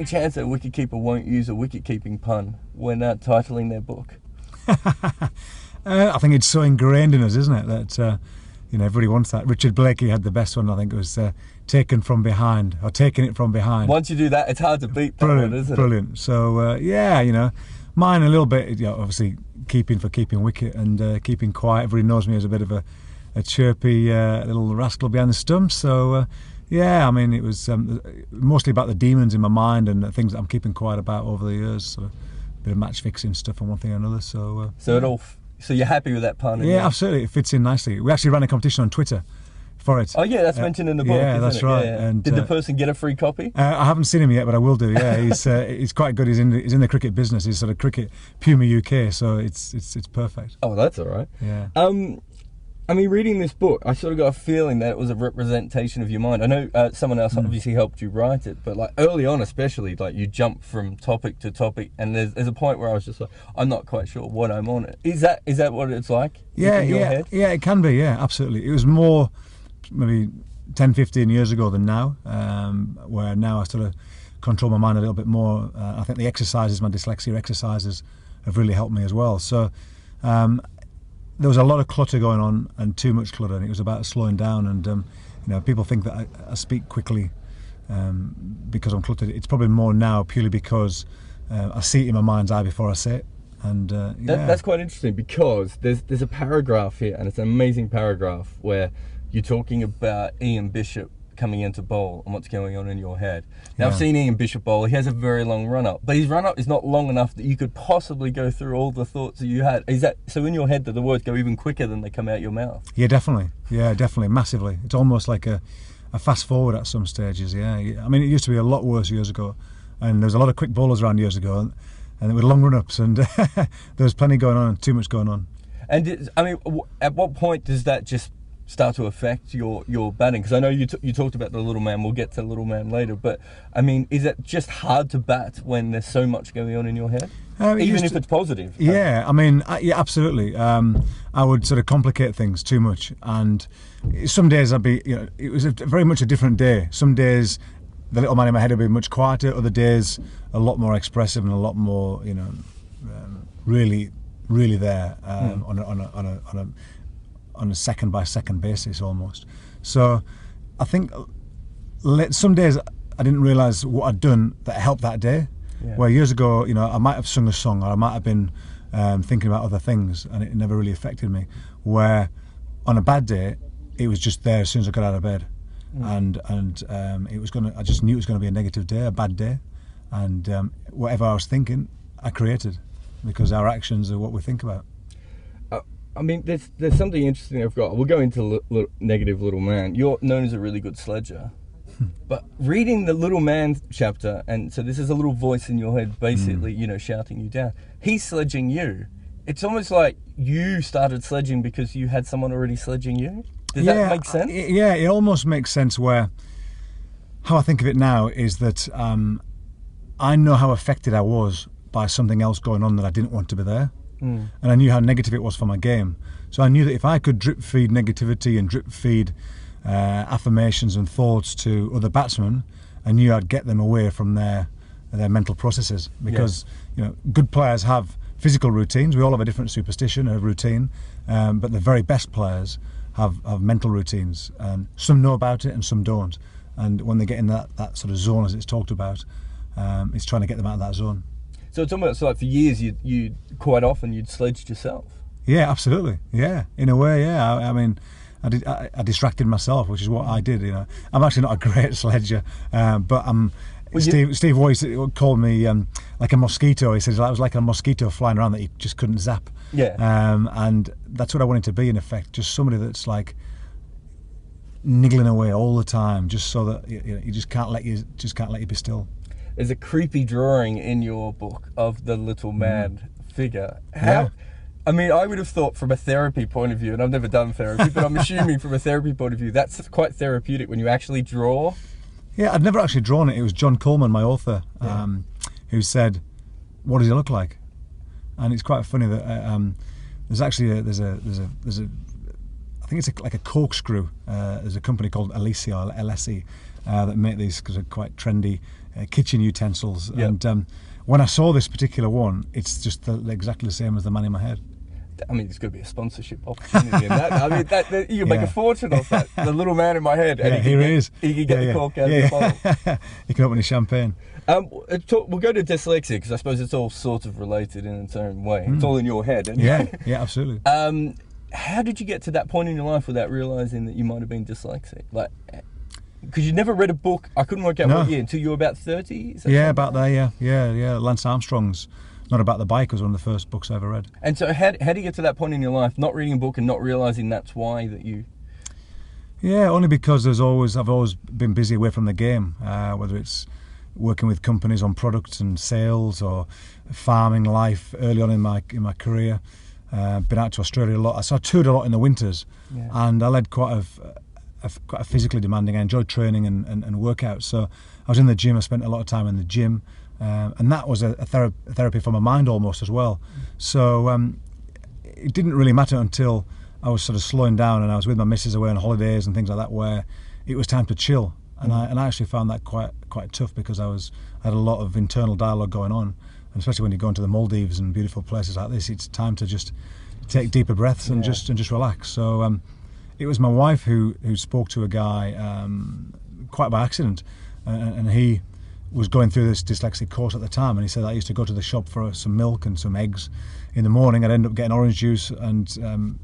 any chance that a wicketkeeper won't use a wicket-keeping pun when titling their book? I think it's so ingrained in us, isn't it, that everybody wants that. Richard Blakey had the best one. I think it was taken from behind, or taking it from behind. Once you do that, it's hard to beat that one, isn't it? Brilliant. So mine a little bit. Obviously keeping wicket and keeping quiet. Everybody knows me as a bit of a chirpy little rascal behind the stumps. So it was mostly about the demons in my mind and the things that I'm keeping quiet about over the years. So a bit of match fixing stuff and one thing or another. So So you're happy with that pun? Yeah, absolutely. It fits in nicely. We actually ran a competition on Twitter for it. Oh yeah, that's mentioned in the book. Yeah, that's right. Yeah. And did the person get a free copy? I haven't seen him yet, but I will do. Yeah, he's quite good. He's in the cricket business. He's sort of cricket Puma UK, so it's perfect. Oh, that's all right. Yeah. Reading this book, I sort of got a feeling that it was a representation of your mind. I know someone else obviously helped you write it, but like early on especially, like you jump from topic to topic, and there's a point where I was just like, I'm not quite sure what I'm on it. Is that what it's like? Yeah, in your head? Yeah, it can be, yeah, absolutely. It was more maybe 10, 15 years ago than now, where now I sort of control my mind a little bit more. I think the exercises, my dyslexia exercises, have really helped me as well. So there was a lot of clutter going on, and too much clutter, and it was about slowing down. And people think that I speak quickly because I'm cluttered. It's probably more now purely because I see it in my mind's eye before I say it. And that's quite interesting, because there's a paragraph here, and it's an amazing paragraph where you're talking about Ian Bishop coming into bowl and what's going on in your head. Now, I've seen Ian Bishop bowl. He has a very long run-up, but his run-up is not long enough that you could possibly go through all the thoughts that you had. Is that so? In your head, that the words go even quicker than they come out your mouth? Yeah, definitely. Yeah, definitely, massively. It's almost like a fast forward at some stages. Yeah, I mean, it used to be a lot worse years ago, and there was a lot of quick bowlers around years ago, and there were long run-ups, and there was plenty going on, and too much going on. And at what point does that just start to affect your batting? Because I know you talked about the little man. We'll get to little man later, but I mean, is it just hard to bat when there's so much going on in your head, even if it's positive? Yeah, I mean, yeah, absolutely. I would sort of complicate things too much, and some days I'd be, it was very much a different day. Some days the little man in my head would be much quieter. Other days a lot more expressive and a lot more, really there on a second by second basis almost. So I think some days I didn't realise what I'd done that helped that day. Yeah. Where years ago, I might have sung a song, or I might have been thinking about other things, and it never really affected me. Where on a bad day, it was just there as soon as I got out of bed, and it was I just knew it was going to be a negative day, a bad day, and whatever I was thinking, I created, because our actions are what we think about. I mean, there's something interesting I've got. We'll go into negative little man. You're known as a really good sledger. But reading the little man chapter, and so this is a little voice in your head basically, shouting you down. He's sledging you. It's almost like you started sledging because you had someone already sledging you. Does that make sense? Yeah, it almost makes sense, where how I think of it now is that I know how affected I was by something else going on that I didn't want to be there. And I knew how negative it was for my game. So I knew that if I could drip feed negativity and drip feed affirmations and thoughts to other batsmen, I knew I'd get them away from their mental processes. Because good players have physical routines. We all have a different superstition, a routine, but the very best players have mental routines. And some know about it and some don't. And when they get in that sort of zone, as it's talked about, it's trying to get them out of that zone. So it's almost like for years you quite often you'd sledged yourself. Yeah, absolutely. Yeah, in a way, yeah. I mean, I distracted myself, which is what I did. I'm actually not a great sledger, but Steve Voice called me like a mosquito. He says I was like a mosquito flying around that he just couldn't zap. Yeah. And that's what I wanted to be, in effect, just somebody that's like niggling away all the time, just so that you just can't let you be still. There's a creepy drawing in your book of the little man figure. Yeah. I mean, I would have thought from a therapy point of view, and I've never done therapy, but I'm assuming from a therapy point of view, that's quite therapeutic when you actually draw. Yeah, I'd never actually drawn it. It was John Coleman, my author, who said, "What does he look like?" And it's quite funny that there's actually there's a I think it's like a corkscrew. There's a company called Alicia or LSE, that make these quite trendy kitchen utensils. And when I saw this particular one, it's just exactly the same as the man in my head. I mean, there's got to be a sponsorship opportunity in that. I mean, you can make a fortune off that. The little man in my head. And here he is. He can get the cork out of the bottle. He can open his champagne. We'll go to dyslexia, because I suppose it's all sort of related in its own way. It's all in your head. Yeah, absolutely. How did you get to that point in your life without realising that you might have been dyslexic? Like, because you never read a book, I couldn't work out what year, until you were about 30? Yeah, about there, yeah. Lance Armstrong's Not About the Bike was one of the first books I ever read. And so how do you get to that point in your life, not reading a book and not realising that's why that you... Yeah, only because I've always been busy away from the game, whether it's working with companies on products and sales, or farming life early on in my career. Been out to Australia a lot. So I toured a lot in the winters, and I led quite a physically demanding. I enjoyed training and workouts. So I was in the gym. I spent a lot of time in the gym, and that was a therapy for my mind almost as well. So it didn't really matter until I was sort of slowing down and I was with my missus away on holidays and things like that, where it was time to chill. And I actually found that quite tough, because I had a lot of internal dialogue going on, and especially when you go into the Maldives and beautiful places like this, it's time to just take deeper breaths and just relax. So it was my wife who spoke to a guy quite by accident, and he was going through this dyslexic course at the time, and he said I used to go to the shop for some milk and some eggs in the morning. I'd end up getting orange juice and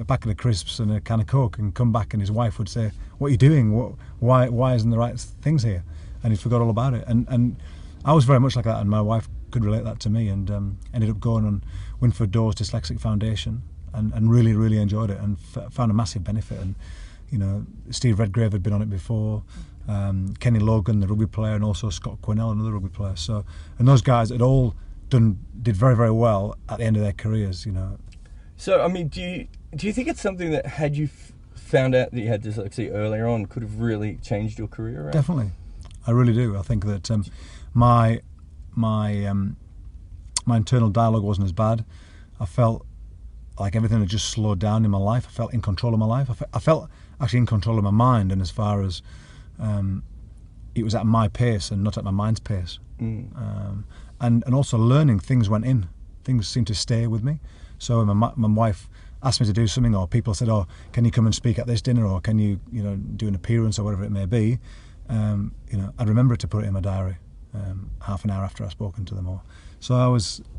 a packet of crisps and a can of Coke, and come back and his wife would say, "What are you doing? Why isn't the right things here?" And he forgot all about it. And I was very much like that, and my wife could relate that to me, and ended up going on Winford Dawes Dyslexic Foundation, and really enjoyed it, and found a massive benefit. And you know, Steve Redgrave had been on it before, Kenny Logan, the rugby player, and also Scott Quinnell, another rugby player. So, and those guys had all did very well at the end of their careers, you know. So, I mean, do you think it's something that, had you found out that you had dyslexia earlier on, could have really changed your career around? Definitely, I really do. I think that my internal dialogue wasn't as bad. I felt like everything had just slowed down in my life. I felt in control of my life. I felt actually in control of my mind, and as far as it was at my pace and not at my mind's pace. And also learning, things went in. Things seemed to stay with me. So my wife asked me to do something, or people said, "Oh, can you come and speak at this dinner, or can you do an appearance, or whatever it may be?" I'd remember to put it in my diary half an hour after I'd spoken to them all. So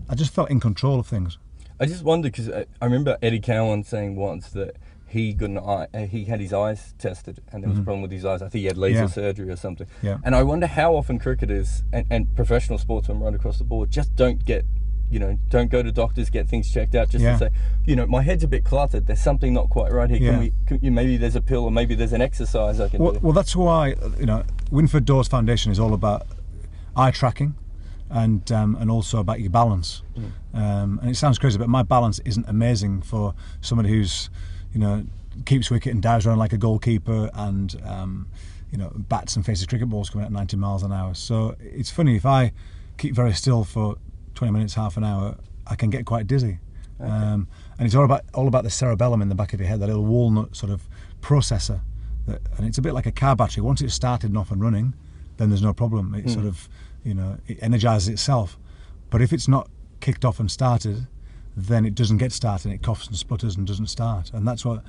I just felt in control of things. I just wonder, because I remember Eddie Cowan saying once that he got an eye, he had his eyes tested, and there was a problem with his eyes. I think he had laser surgery or something. Yeah. And I wonder how often cricketers and professional sportsmen right across the board just don't get, don't go to doctors, get things checked out, just to say, my head's a bit cluttered, there's something not quite right here. Maybe there's a pill, or maybe there's an exercise I can do. Well, that's why, Winford Dawes Foundation is all about eye tracking, and also about your balance. And it sounds crazy, but my balance isn't amazing for somebody who's, keeps wicket and dives around like a goalkeeper, and bats and faces cricket balls coming at 90 miles an hour. So it's funny, if I keep very still for 20 minutes, half an hour, I can get quite dizzy. Okay. And it's all about the cerebellum in the back of your head, that little walnut sort of processor. And it's a bit like a car battery. Once it's started and off and running, then there's no problem. It sort of, it energizes itself. But if it's not kicked off and started, then it doesn't get started. It coughs and splutters and doesn't start. And that's what.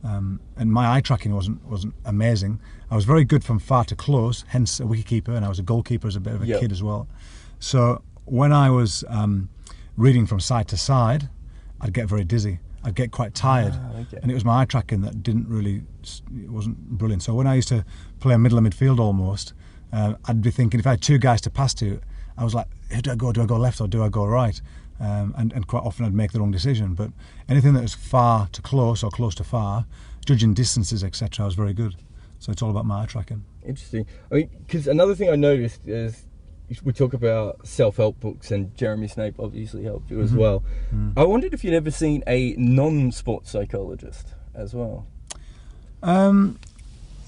And my eye tracking wasn't amazing. I was very good from far to close, hence a wicketkeeper, and I was a goalkeeper as a bit of a kid as well. So when I was reading from side to side, I'd get very dizzy. I'd get quite tired, and it was my eye tracking that it wasn't brilliant. So when I used to play middle of midfield almost, I'd be thinking, if I had two guys to pass to, I was like, who do I go? Do I go left or do I go right? And quite often I'd make the wrong decision. But anything that was far to close or close to far, judging distances, etc., I was very good. So it's all about my eye tracking. Interesting. I mean, because another thing I noticed is, we talk about self-help books, and Jeremy Snape obviously helped you as well. I wondered if you'd ever seen a non-sports psychologist as well.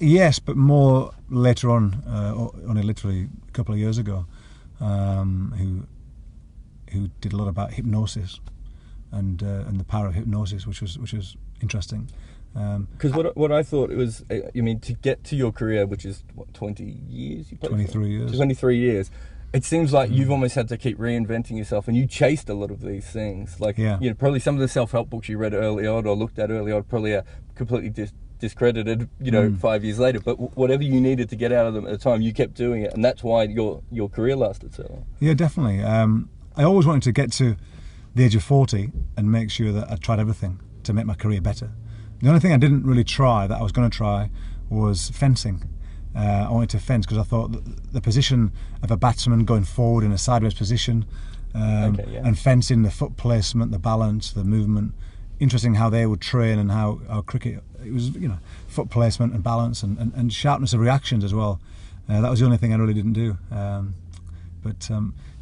Yes, but more later on, only literally a couple of years ago, who did a lot about hypnosis and the power of hypnosis, which was interesting. Because what I thought it was, I mean, to get to your career, which is what, 20 years? You played 23 years. 23 years. It seems like you've almost had to keep reinventing yourself, and you chased a lot of these things. Like, you know, probably some of the self-help books you read early on or looked at early on probably are completely discredited, you know, 5 years later. But whatever you needed to get out of them at the time, you kept doing it, and that's why your career lasted so long. Yeah, definitely. I always wanted to get to the age of 40 and make sure that I tried everything to make my career better. The only thing I didn't really try that I was going to try was fencing. I wanted to fence because I thought the position of a batsman going forward in a sideways position, and fencing, the foot placement, the balance, the movement. Interesting how they would train and how cricket, it was, you know, foot placement and balance and sharpness of reactions as well. That was the only thing I really didn't do.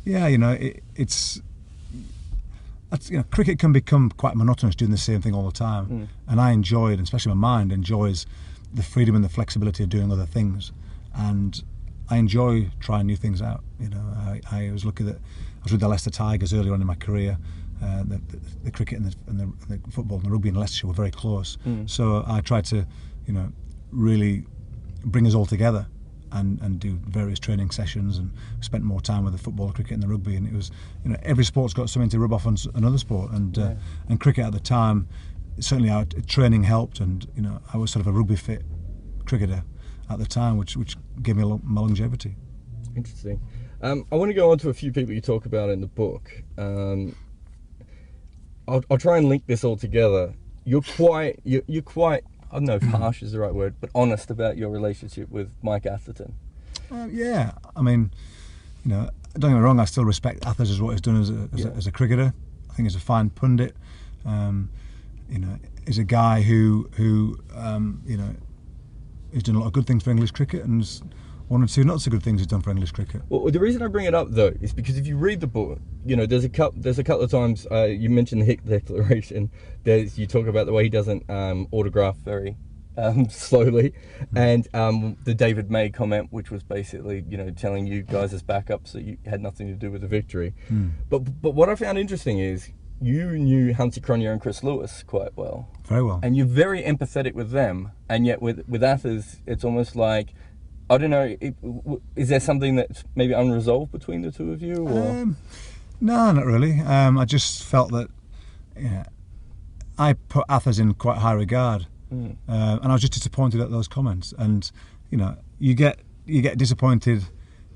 Yeah, you know, you know, cricket can become quite monotonous doing the same thing all the time, and I enjoy it, especially my mind enjoys the freedom and the flexibility of doing other things, and I enjoy trying new things out. You know, I was lucky that I was with the Leicester Tigers earlier on in my career. The cricket and the football and the rugby in Leicestershire were very close, so I tried to, you know, really bring us all together and do various training sessions, and spent more time with the football, the cricket and the rugby. And it was, you know, every sport's got something to rub off on another sport, and cricket at the time, certainly our training helped, and, you know, I was sort of a rugby fit cricketer at the time, which gave me my longevity. Interesting. I want to go on to a few people you talk about in the book. I'll try and link this all together. You're quite I don't know if harsh is the right word, but honest about your relationship with Mike Atherton. Yeah, I mean, you know, don't get me wrong, I still respect Athers as what he's done as a cricketer. I think he's a fine pundit. You know, he's a guy who you know, he's done a lot of good things for English cricket, and one or two not so good things he's done for English cricket. Well, the reason I bring it up though is because if you read the book, you know, there's a couple of times you mentioned the Hick Declaration. You talk about the way he doesn't autograph very slowly, and the David May comment, which was basically, you know, telling you guys as backups that you had nothing to do with the victory. But what I found interesting is you knew Hansi Cronje and Chris Lewis quite well. Very well. And you're very empathetic with them, and yet with Athers, it's almost like, I don't know, is there something that's maybe unresolved between the two of you? Or? No, not really. I just felt that, you know, I put Athers in quite high regard, and I was just disappointed at those comments. And, you know, you get disappointed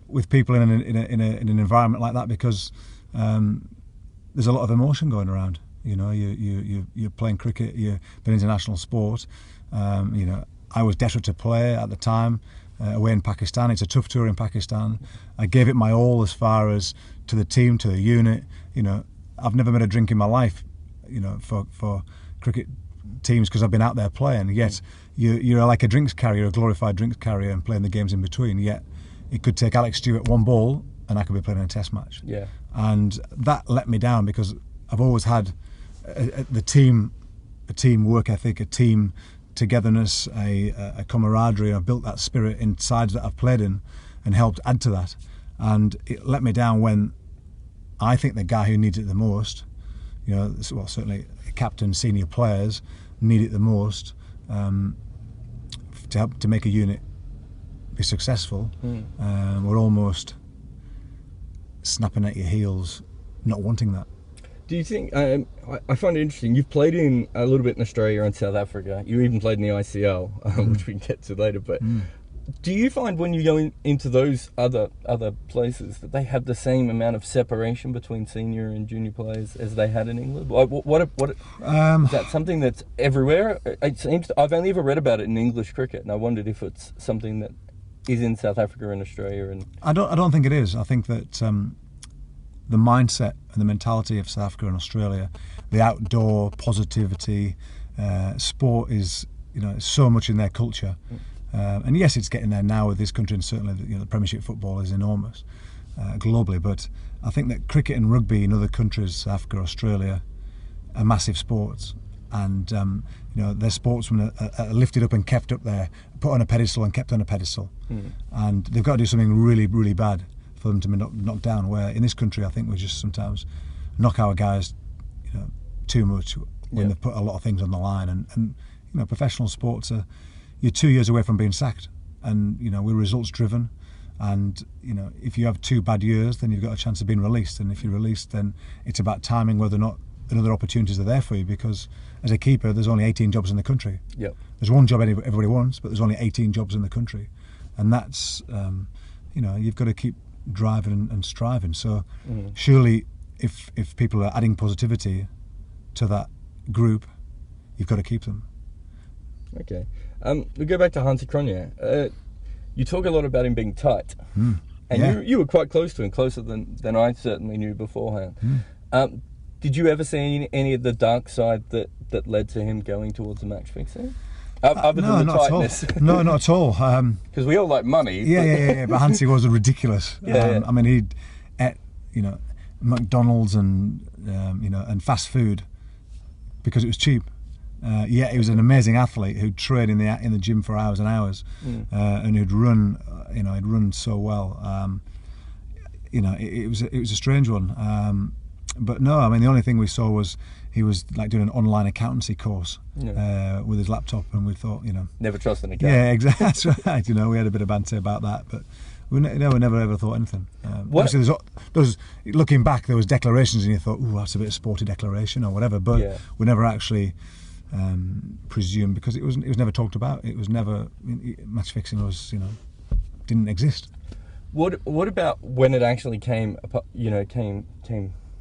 with people in an environment like that because there's a lot of emotion going around. You know, you're playing cricket, you've been international sport. You know, I was desperate to play at the time. Away in Pakistan, it's a tough tour in Pakistan. I gave it my all as far as to the team, to the unit. You know, I've never made a drink in my life, you know, for cricket teams because I've been out there playing. Yet you're like a drinks carrier, a glorified drinks carrier, and playing the games in between. Yet it could take Alex Stewart one ball, and I could be playing in a Test match. Yeah. And that let me down because I've always had a team work ethic, a team togetherness, a camaraderie. I've built that spirit in sides that I've played in and helped add to that. And it let me down when I think the guy who needs it the most, you know, well, certainly captain, senior players need it the most to help to make a unit be successful. We're almost snapping at your heels, not wanting that. Do you think, I find it interesting, you've played in a little bit in Australia and South Africa, you even played in the ICL, which we can get to later, but do you find when you go into those other places that they have the same amount of separation between senior and junior players as they had in England? What is that something that's everywhere? It seems I've only ever read about it in English cricket, and I wondered if it's something that is in South Africa and Australia. And I don't think it is. I think that the mindset and the mentality of South Africa and Australia, the outdoor positivity, sport is, you know, so much in their culture. And yes, it's getting there now with this country, and certainly, you know, the Premiership football is enormous globally. But I think that cricket and rugby in other countries, South Africa, Australia, are massive sports. And you know, their sportsmen are lifted up and kept up there, put on a pedestal and kept on a pedestal. And they've got to do something really, really bad for them to be knocked down. Where in this country, I think we just sometimes knock our guys, you know, too much when they put a lot of things on the line. And you professional sports are, you're 2 years away from being sacked, and we're results driven, and if you have 2 bad years, then you've got a chance of being released, and if you're released, then it's about timing whether or not another opportunities are there for you, because as a keeper there's only 18 jobs in the country. Yep. There's one job everybody wants, but there's only 18 jobs in the country, and that's you've got to keep driving and striving. So surely if people are adding positivity to that group, you've got to keep them. Okay. We go back to Hansi Cronje. You talk a lot about him being tight, and you were quite close to him, closer than I certainly knew beforehand. Did you ever see any of the dark side that led to him going towards the match fixing? Other than the tightness? No, not at all. Because we all like money. Yeah. But Hansi was ridiculous. I mean, he'd ate, McDonald's and and fast food because it was cheap. Yet he was an amazing athlete who'd train in the gym for hours and hours, and who'd run. He'd run so well. It was a strange one. But no, I mean, the only thing we saw was he was like doing an online accountancy course with his laptop, and we thought, never trust an accountant. Yeah, exactly. That's right. We had a bit of banter about that, but we never ever thought anything. Obviously, looking back, there was declarations, and you thought, "Ooh, that's a bit of sporty declaration or whatever," but we never actually presumed, because it was never talked about. It was never, match fixing was didn't exist. What about when it actually came?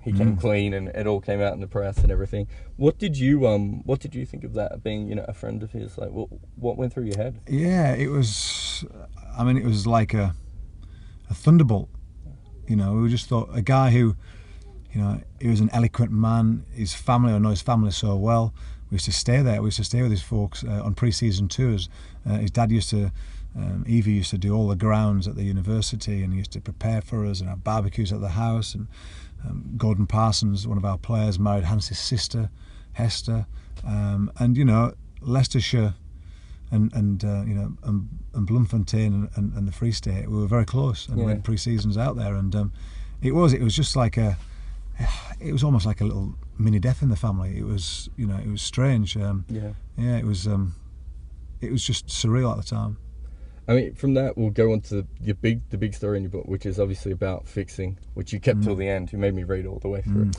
He came clean, and it all came out in the press and everything. What did you think of that, being a friend of his? Like, what went through your head? Yeah, it was. I mean, it was like a thunderbolt. We just thought, a guy who, he was an eloquent man. His family, I know his family so well. We used to stay there. We used to stay with his folks on pre-season tours. His dad used to. Evie used to do all the grounds at the university, and he used to prepare for us and have barbecues at the house. And Gordon Parsons, one of our players, married Hansi's sister, Hester, and Leicestershire and Bloemfontein and the Free State, we were very close, and went pre-seasons out there, and it was just like it was almost like a little mini death in the family. It was it was strange. It was just surreal at the time. I mean, from that we'll go on to the big story in your book, which is obviously about fixing, which you kept till the end. You made me read all the way through.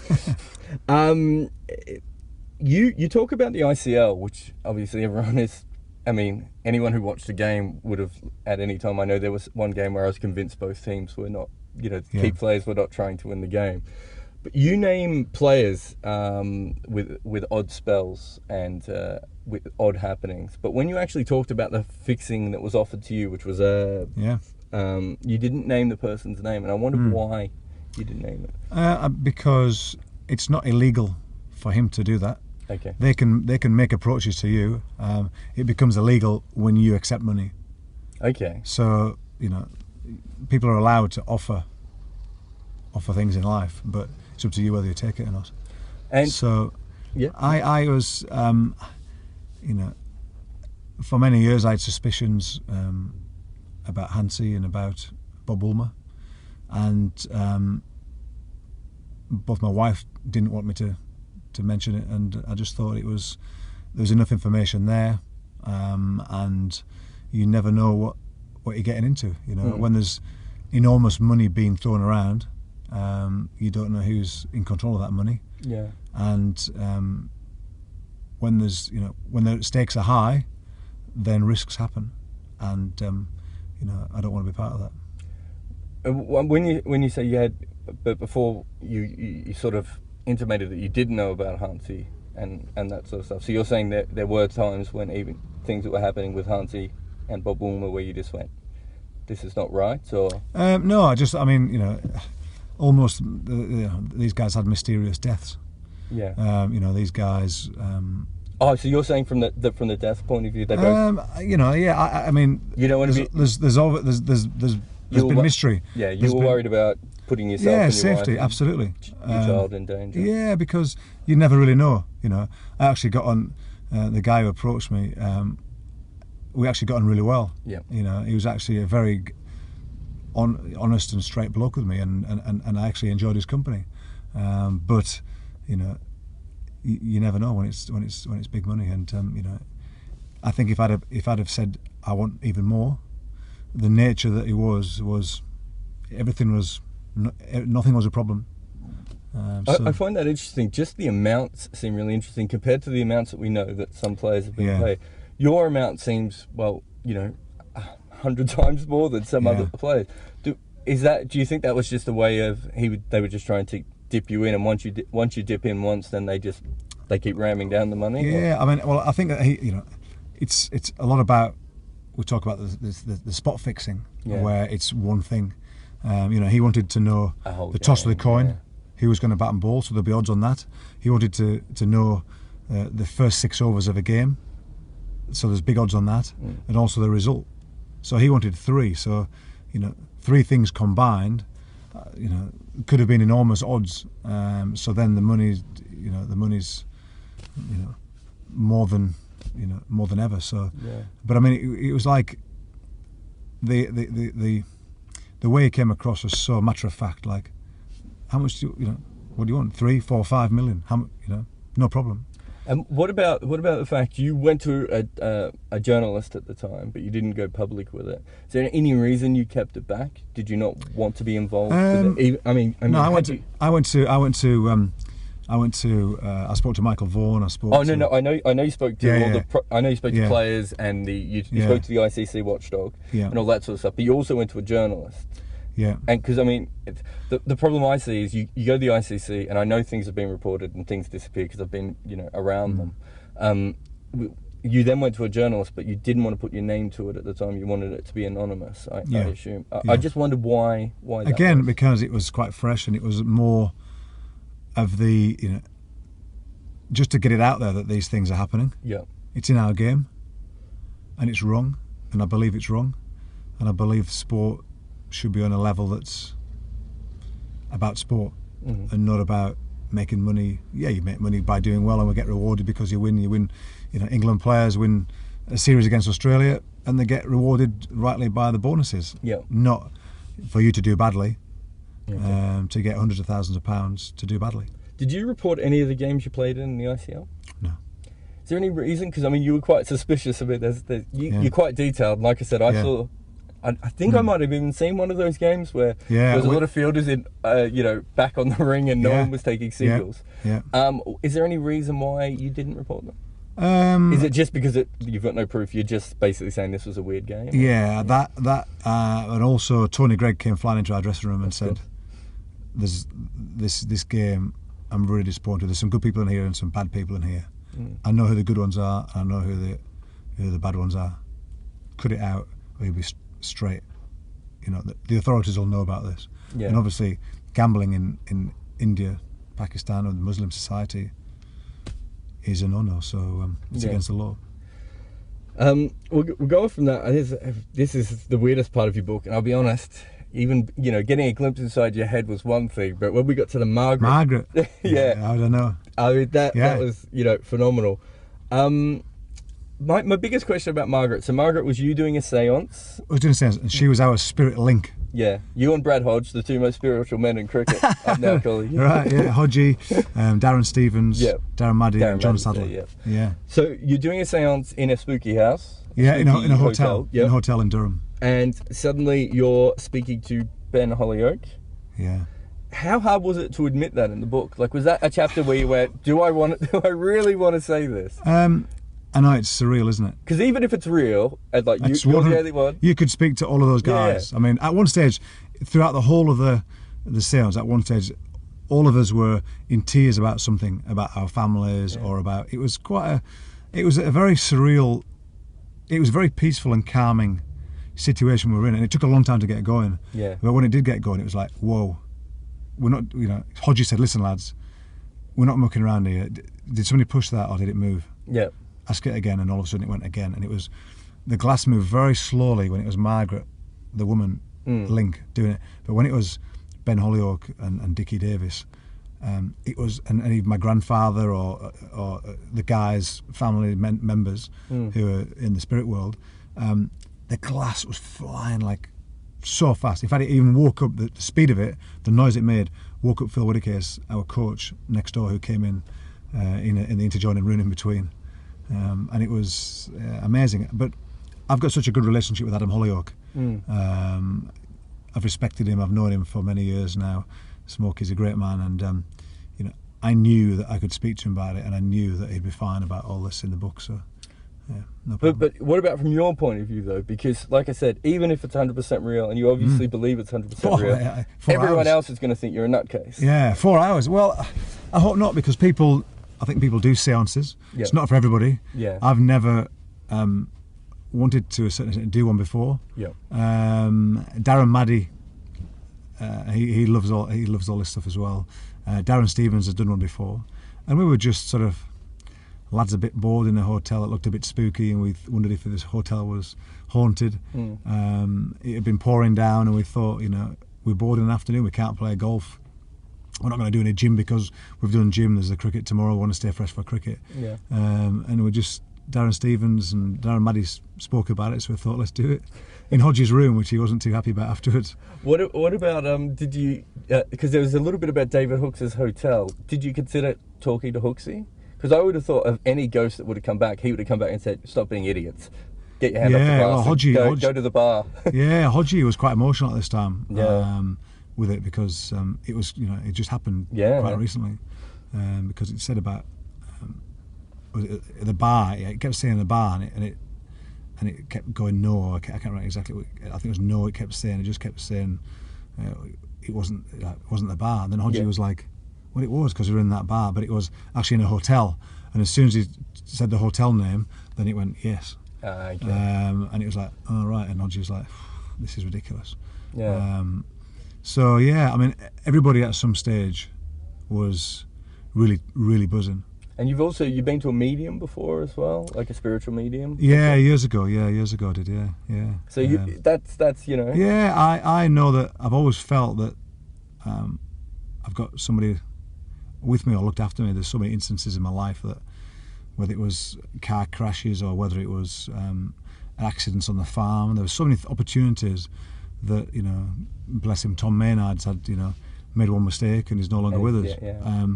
You talk about the ICL, which obviously everyone is. I mean, anyone who watched the game would have at any time. I know there was one game where I was convinced both teams were not, key players were not trying to win the game. But you name players with odd spells and with odd happenings. But when you actually talked about the fixing that was offered to you, which was you didn't name the person's name, and I wondered why you didn't name it. Because it's not illegal for him to do that. Okay. They can make approaches to you. It becomes illegal when you accept money. Okay. So people are allowed to offer things in life, but it's up to you whether you take it or not. And so, I was, for many years I had suspicions about Hansi and about Bob Woolmer, and both my wife didn't want me to mention it, and I just thought there was enough information there, and you never know what you're getting into. When there's enormous money being thrown around, you don't know who's in control of that money. Yeah. And when the stakes are high, then risks happen, and I don't want to be part of that. When you say you had, but before you sort of intimated that you didn't know about Hansi and that sort of stuff. So you're saying that there were times when even things that were happening with Hansi and Bob Woolmer where you just went, this is not right, or? No, almost these guys had mysterious deaths. Yeah. These guys. So you're saying from the death point of view, they both. I mean, you don't want to be. There's been mystery. Yeah, you were worried about putting yourself and your safety, wife absolutely. Your child in danger. Yeah, because you never really know. I actually got on the guy who approached me. We actually got on really well. Yeah. He was actually a very honest and straight bloke with me, and I actually enjoyed his company. But you never know when it's big money, and I think if I'd have said I want even more, the nature that it was everything was nothing was a problem. I find that interesting. Just the amounts seem really interesting compared to the amounts that we know that some players have been paid. Your amount seems, well, 100 times more than some other players. Do you think that was just a way of they were just trying to dip you in, and once you dip in once, then they keep ramming down the money? Yeah, I mean, well, I think that it's a lot about, we talk about the spot fixing, where it's one thing. He wanted to know the toss of the coin, who was going to bat and ball, so there'll be odds on that. He wanted to know the first 6 overs of a game, so there's big odds on that, and also the result. So he wanted 3. So 3 things combined, could have been enormous odds. So then the money's more than ever. So, but I mean, it was like the way it came across was so matter of fact. Like, how much what do you want? 3, 4, 5 million? How no problem. And what about the fact you went to a journalist at the time, but you didn't go public with it? Is there any reason you kept it back? Did you not want to be involved with it? I spoke to Michael Vaughan. I spoke. I know you spoke to I know you spoke to players and you spoke to the ICC watchdog and all that sort of stuff. But you also went to a journalist. Yeah. And because I mean, the problem I see is you go to the ICC, and I know things have been reported and things disappear because I've been around them. You then went to a journalist, but you didn't want to put your name to it at the time. You wanted it to be anonymous. I assume. I just wondered why. That again, was. Because it was quite fresh and it was more of the just to get it out there that these things are happening. Yeah. It's in our game, and it's wrong, and I believe it's wrong, and I believe sport should be on a level that's about sport and not about making money. Yeah, you make money by doing well and we get rewarded because you win. England players win a series against Australia and they get rewarded rightly by the bonuses. Yeah. Not for you to do badly, to get hundreds of thousands of pounds to do badly. Did you report any of the games you played in the ICL? No. Is there any reason? Because I mean, you were quite suspicious of it. You're quite detailed. Like I said, I saw. I think I might have even seen one of those games where there was a lot of fielders in, back on the ring and no one was taking signals. Yeah. Is there any reason why you didn't report them? Is it just because you've got no proof? You're just basically saying this was a weird game? Yeah, that and also Tony Gregg came flying into our dressing room and said, "There's this game. I'm really disappointed. There's some good people in here and some bad people in here. I know who the good ones are. I know who the bad ones are. Cut it out, or you'll be straight. The authorities will know about this." And obviously gambling in India, Pakistan or the Muslim society is a no-no, so it's against the law. We'll go off from that. This is the weirdest part of your book, and I'll be honest, even getting a glimpse inside your head was one thing, but when we got to the Margaret I don't know. I mean that was phenomenal. My biggest question about Margaret. So Margaret was you doing a séance? I was doing a séance, and she was our spirit link. Yeah, you and Brad Hodge, the 2 most spiritual men in cricket. I'm now calling you. Right, yeah, Hodgie, Darren Stevens, Darren Maddy, and John Sadler. Yeah. So you're doing a séance in a spooky house? Yeah, in a hotel. In a hotel in Durham. And suddenly you're speaking to Ben Hollyoake. Yeah. How hard was it to admit that in the book? Like, was that a chapter where you went, do I really want to say this? I know it's surreal, isn't it? Because even if it's real, and like you're the only one, you could speak to all of those guys. I mean, at one stage, throughout the whole of the séance, at one stage, all of us were in tears about something, about our families, or about. It was a very surreal. It was a very peaceful and calming situation we were in, and it took a long time to get going. Yeah. But when it did get going, it was like, whoa, we're not. Hodgie said, "Listen, lads, we're not mucking around here. Did somebody push that, or did it move?" Yeah. Ask it again, and all of a sudden it went again, and it was the glass moved very slowly when it was Margaret, the woman link, doing it. But when it was Ben Hollyoake and Dickie Davis, it was, and even my grandfather or the guys, family members who were in the spirit world, the glass was flying like so fast. In fact, it even woke up the speed of it, the noise it made, woke up Phil Whitacase, our coach next door, who came in the interjoining room in between. and it was amazing. But I've got such a good relationship with Adam Hollyoak. I've respected him. I've known him for many years now. Smokey's a great man, and I knew that I could speak to him about it, and I knew that he'd be fine about all this in the book. So, yeah, no problem. But what about from your point of view, though? Because, like I said, even if it's 100% real, and you obviously believe it's 100% real, everyone else is going to think you're a nutcase. Yeah, 4 hours. Well, I hope not, because I think people do seances. Yeah. It's not for everybody. Yeah. I've never wanted to a certain extent do one before. Yeah. Darren Maddy, he loves all this stuff as well. Darren Stevens has done one before, and we were just sort of lads a bit bored in a hotel that looked a bit spooky, and we wondered if this hotel was haunted. It had been pouring down, and we thought, we're bored in the afternoon, we can't play golf, we're not going to do any gym because we've done gym, there's the cricket tomorrow, we want to stay fresh for cricket. Yeah. And we just, Darren Stevens and Darren Maddy spoke about it, so we thought, let's do it in Hodge's room, which he wasn't too happy about afterwards. What about did you, because there was a little bit about David Hooks' hotel, did you consider talking to Hooksy? Because I would have thought of any ghost that would have come back, he would have come back and said, stop being idiots, get your hand up the bar, well, Hodge, go to the bar. Yeah, Hodge was quite emotional at this time. Yeah. With it, because it was, it just happened quite recently, because it said about the bar. It kept saying the bar, and it kept going no. I can't remember exactly. I think it was no. It kept saying. It just kept saying it wasn't the bar. And then Hodge was like, well, it was, because we were in that bar, but it was actually in a hotel. And as soon as he said the hotel name, then it went yes. Okay. And it was like, oh right. And Hodge was like, this is ridiculous. Yeah. So yeah, I mean, everybody at some stage was really, really buzzing. And you've been to a medium before as well, like a spiritual medium. Yeah, years ago I did. Yeah. So that's Yeah, I know that I've always felt that I've got somebody with me or looked after me. There's so many instances in my life that, whether it was car crashes or whether it was accidents on the farm, there were so many opportunities that, bless him, Tom Maynard's had, made one mistake and he's no longer with us. Yeah.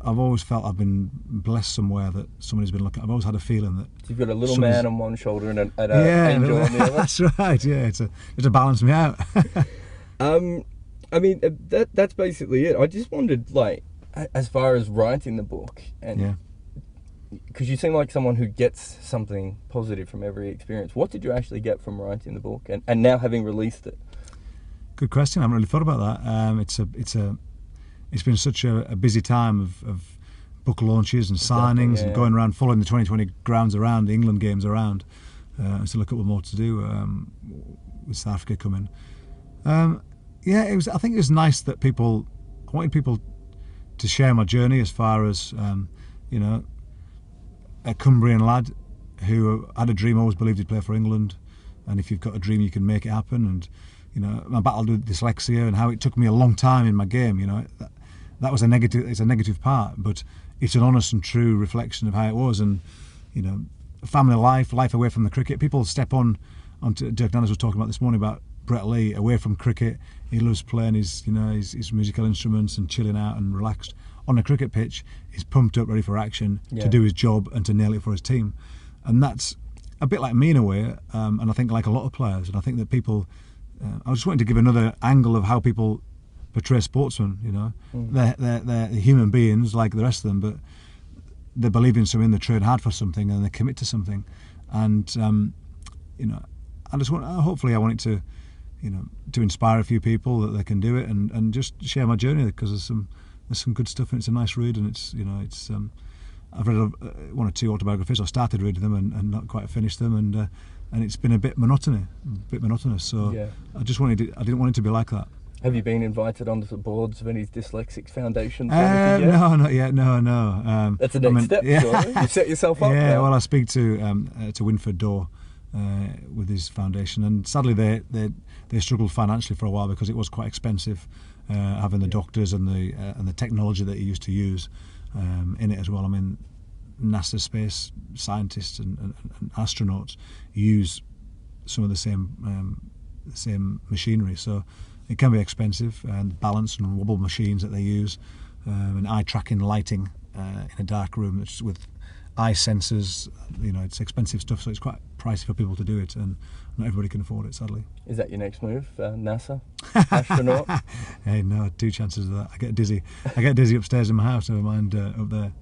I've always felt I've been blessed somewhere, that somebody's been looking. I've always had a feeling that you've got a little man on one shoulder and an angel on the other. That's right. Yeah, it's to balance me out. I mean, that's basically it. I just wondered, like, as far as writing the book, and because you seem like someone who gets something positive from every experience. What did you actually get from writing the book, and now having released it? Good question. I haven't really thought about that. It's been such a busy time of book launches and signings and going around, following the 2020 grounds around, the England games around. So look at what more to do with South Africa coming. I think it was nice that I wanted people to share my journey, as far as a Cumbrian lad who had a dream, always believed he'd play for England, and if you've got a dream you can make it happen. And my battle with dyslexia, and how it took me a long time in my game. That was a negative. It's a negative part, but it's an honest and true reflection of how it was. And family life away from the cricket. People step onto Dirk Nanners was talking about this morning about Brett Lee, away from cricket. He loves playing his musical instruments and chilling out and relaxed. On a cricket pitch, he's pumped up, ready for action, to do his job and to nail it for his team. And that's a bit like me in a way, and I think like a lot of players. And I think that people, I just wanted to give another angle of how people portray sportsmen. They're human beings like the rest of them, but they believe in something, they train hard for something, and they commit to something. And I just want, hopefully, I want it to, to inspire a few people that they can do it, and just share my journey, because there's some good stuff, and it's a nice read, and it's I've read one or two autobiographies. I started reading them and not quite finished them, and it's been a bit monotonous. So I didn't want it to be like that. Have you been invited onto the boards of any dyslexic foundations? No, not yet. No. That's the next step. Surely. You've set yourself up. Yeah. Now. Well, I speak to Winford Dorr with his foundation, and sadly they struggled financially for a while, because it was quite expensive having the doctors and the technology that he used to use in it as well. I mean, NASA space scientists and astronauts use some of the same machinery, so it can be expensive, and balance and wobble machines that they use, and eye tracking lighting in a dark room, that's with eye sensors. You know, it's expensive stuff, so it's quite pricey for people to do it, and not everybody can afford it, sadly. Is that your next move, NASA? Astronaut? Hey, no, 2 chances of that. I get dizzy. I get dizzy upstairs in my house, never mind up there.